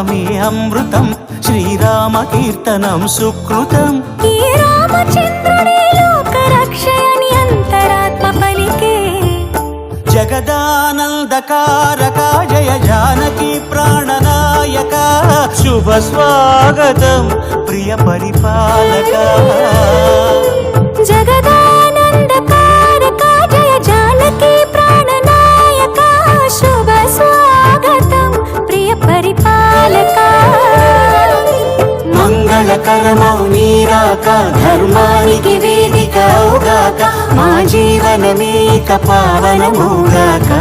నామమే అమృతం, శ్రీరామ కీర్తనం సుకృతం. ఈ రామచంద్రుడే లోక రక్షయని అంతరాత్మ పలికే. జగదానందకారక జయ జానకి ప్రాణనాయక, శుభ స్వాగతం ప్రియ పరిపాలక. జగదానందకారక జయ జానకి ప్రాణనాయక, శుభ స్వాగతం ప్రియ పరిపాలక. మంగళకరమౌ నీరాక, ధర్మానికి వేదిక అవుగాక, మా జీవనమేక పావనమౌగాక.